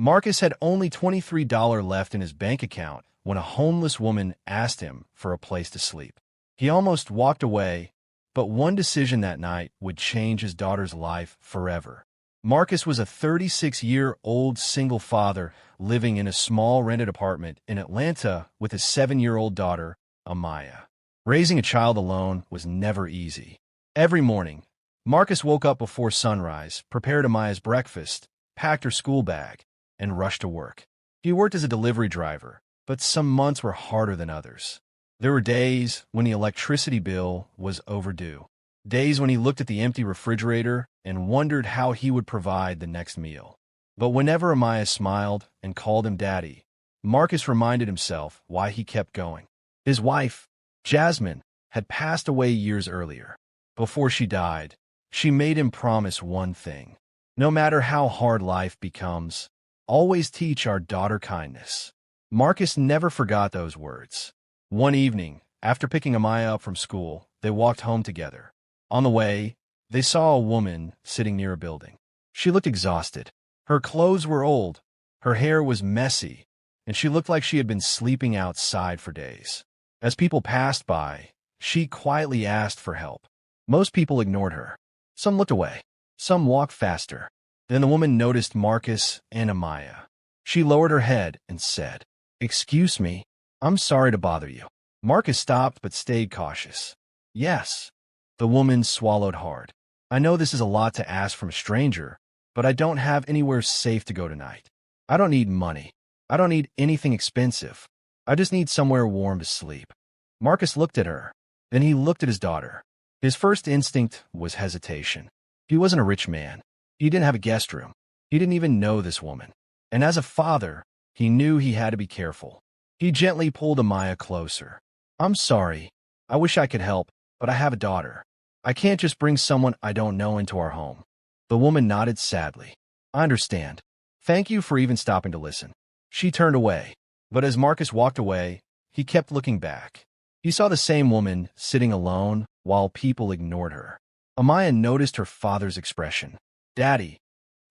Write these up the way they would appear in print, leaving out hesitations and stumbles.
Marcus had only $23 left in his bank account when a homeless woman asked him for a place to sleep. He almost walked away, but one decision that night would change his daughter's life forever. Marcus was a 36-year-old single father living in a small rented apartment in Atlanta with his 7-year-old daughter, Amaya. Raising a child alone was never easy. Every morning, Marcus woke up before sunrise, prepared Amaya's breakfast, packed her school bag, and rushed to work. He worked as a delivery driver, but some months were harder than others. There were days when the electricity bill was overdue. Days when he looked at the empty refrigerator and wondered how he would provide the next meal. But whenever Amaya smiled and called him daddy, Marcus reminded himself why he kept going. His wife, Jasmine, had passed away years earlier. Before she died, she made him promise one thing. No matter how hard life becomes, always teach our daughter kindness. Marcus never forgot those words. One evening, after picking Amaya up from school, they walked home together. On the way, they saw a woman sitting near a building. She looked exhausted. Her clothes were old, her hair was messy, and she looked like she had been sleeping outside for days. As people passed by, she quietly asked for help. Most people ignored her. Some looked away. Some walked faster. Then the woman noticed Marcus and Amaya. She lowered her head and said, "Excuse me, I'm sorry to bother you." Marcus stopped but stayed cautious. "Yes." The woman swallowed hard. "I know this is a lot to ask from a stranger, but I don't have anywhere safe to go tonight. I don't need money. I don't need anything expensive. I just need somewhere warm to sleep." Marcus looked at her. Then he looked at his daughter. His first instinct was hesitation. He wasn't a rich man. He didn't have a guest room. He didn't even know this woman. And as a father, he knew he had to be careful. He gently pulled Amaya closer. "I'm sorry. I wish I could help, but I have a daughter. I can't just bring someone I don't know into our home." The woman nodded sadly. "I understand. Thank you for even stopping to listen." She turned away, but as Marcus walked away, he kept looking back. He saw the same woman sitting alone while people ignored her. Amaya noticed her father's expression. "Daddy,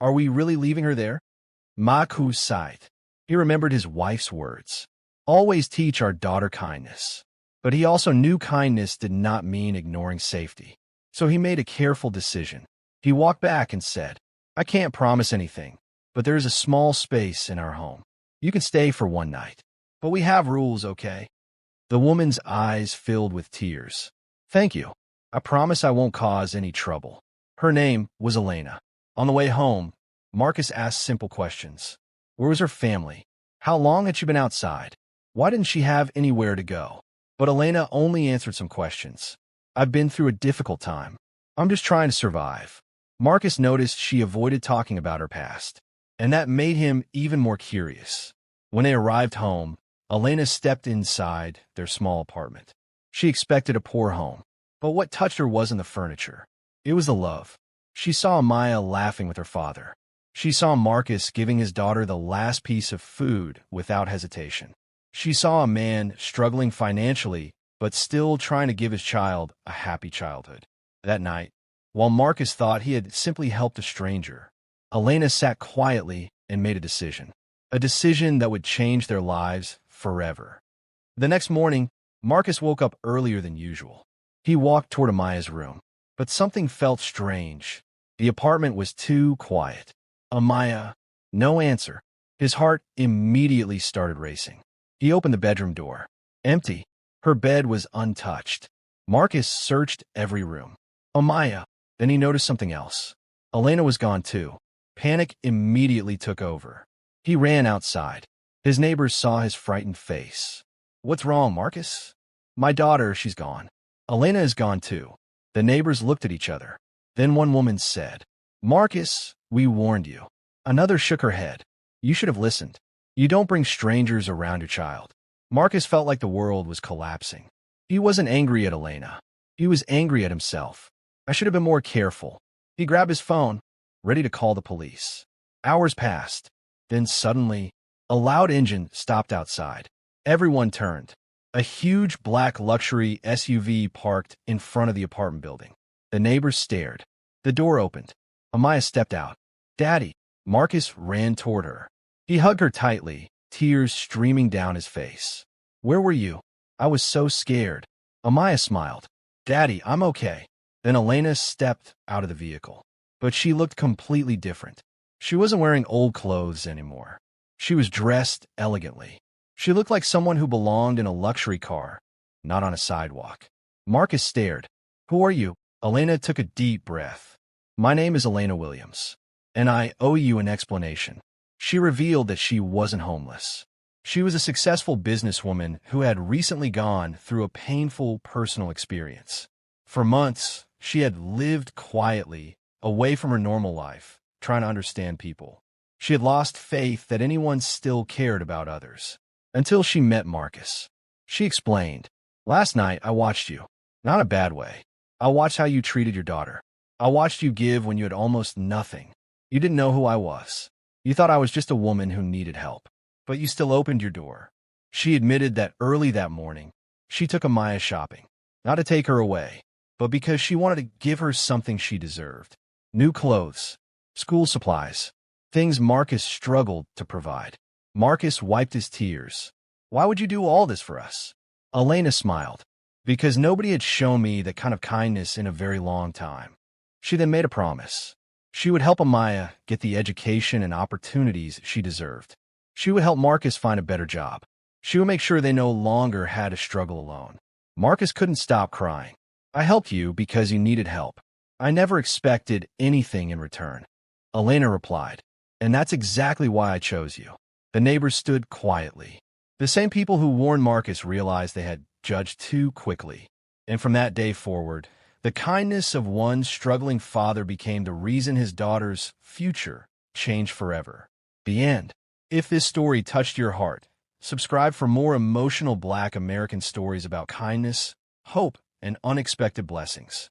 are we really leaving her there?" Maku sighed. He remembered his wife's words. Always teach our daughter kindness. But he also knew kindness did not mean ignoring safety. So he made a careful decision. He walked back and said, "I can't promise anything, but there is a small space in our home. You can stay for one night. But we have rules, okay?" The woman's eyes filled with tears. "Thank you. I promise I won't cause any trouble." Her name was Elena. On the way home, Marcus asked simple questions. Where was her family? How long had she been outside? Why didn't she have anywhere to go? But Elena only answered some questions. "I've been through a difficult time. I'm just trying to survive." Marcus noticed she avoided talking about her past, and that made him even more curious. When they arrived home, Elena stepped inside their small apartment. She expected a poor home, but what touched her wasn't the furniture. It was the love. She saw Maya laughing with her father. She saw Marcus giving his daughter the last piece of food without hesitation. She saw a man struggling financially, but still trying to give his child a happy childhood. That night, while Marcus thought he had simply helped a stranger, Elena sat quietly and made a decision that would change their lives forever. The next morning, Marcus woke up earlier than usual. He walked toward Amaya's room, but something felt strange. The apartment was too quiet. Amaya, no answer. His heart immediately started racing. He opened the bedroom door. Empty. Her bed was untouched. Marcus searched every room. Amaya. Then he noticed something else. Elena was gone too. Panic immediately took over. He ran outside. His neighbors saw his frightened face. "What's wrong, Marcus?" "My daughter, she's gone." "Elena is gone too." The neighbors looked at each other. Then one woman said, "Marcus, we warned you." Another shook her head. "You should have listened. You don't bring strangers around your child." Marcus felt like the world was collapsing. He wasn't angry at Elena. He was angry at himself. "I should have been more careful." He grabbed his phone, ready to call the police. Hours passed. Then suddenly, a loud engine stopped outside. Everyone turned. A huge black luxury SUV parked in front of the apartment building. The neighbors stared. The door opened. Amaya stepped out. "Daddy." Marcus ran toward her. He hugged her tightly, tears streaming down his face. "Where were you?" "I was so scared." Amaya smiled. "Daddy, I'm okay." Then Elena stepped out of the vehicle. But she looked completely different. She wasn't wearing old clothes anymore. She was dressed elegantly. She looked like someone who belonged in a luxury car, not on a sidewalk. Marcus stared. "Who are you?" Elena took a deep breath. "My name is Elena Williams, and I owe you an explanation." She revealed that she wasn't homeless. She was a successful businesswoman who had recently gone through a painful personal experience. For months, she had lived quietly, away from her normal life, trying to understand people. She had lost faith that anyone still cared about others. Until she met Marcus. She explained, "Last night I watched you. Not in a bad way. I watched how you treated your daughter. I watched you give when you had almost nothing. You didn't know who I was. You thought I was just a woman who needed help. But you still opened your door." She admitted that early that morning, she took Amaya shopping. Not to take her away, but because she wanted to give her something she deserved. New clothes, school supplies, things Marcus struggled to provide. Marcus wiped his tears. "Why would you do all this for us?" Elena smiled. "Because nobody had shown me that kind of kindness in a very long time." She then made a promise. She would help Amaya get the education and opportunities she deserved. She would help Marcus find a better job. She would make sure they no longer had to struggle alone. Marcus couldn't stop crying. "I helped you because you needed help. I never expected anything in return." Elena replied, "And that's exactly why I chose you." The neighbors stood quietly. The same people who warned Marcus realized they had judged too quickly. And from that day forward, the kindness of one struggling father became the reason his daughter's future changed forever. The end. If this story touched your heart, subscribe for more emotional Black American stories about kindness, hope, and unexpected blessings.